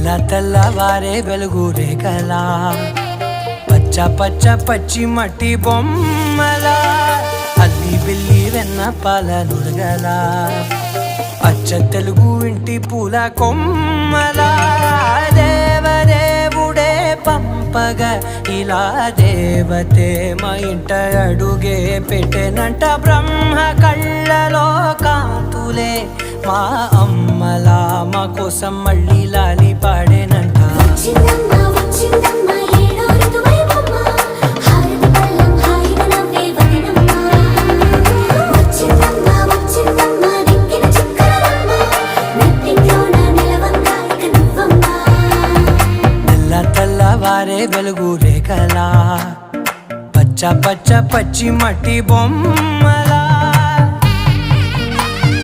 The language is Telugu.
తెల్ల తెల్లవారే వెలుగు రేఖలా పచ్చ పచ్చ పచ్చి మట్టి బొమ్మలా అల్లి బిల్లి వెన్న పాల నురగలా అచ్చ తెలుగు ఇంటి పూల కొమ్మలా దేవదేవుడే పంపగా ఇలా దేవతే మా ఇంట అడుగే పెట్టెనంట బ్రహ్మ కళ్ళలో కాంతులే మా అమ్మలా మా కోసం మళ్ళీ లాలి పాడేనంట తెల్ల తెల్లవారే వెలుగు రేఖలా పచ్చ పచ్చ పచ్చి మట్టి బొమ్మలా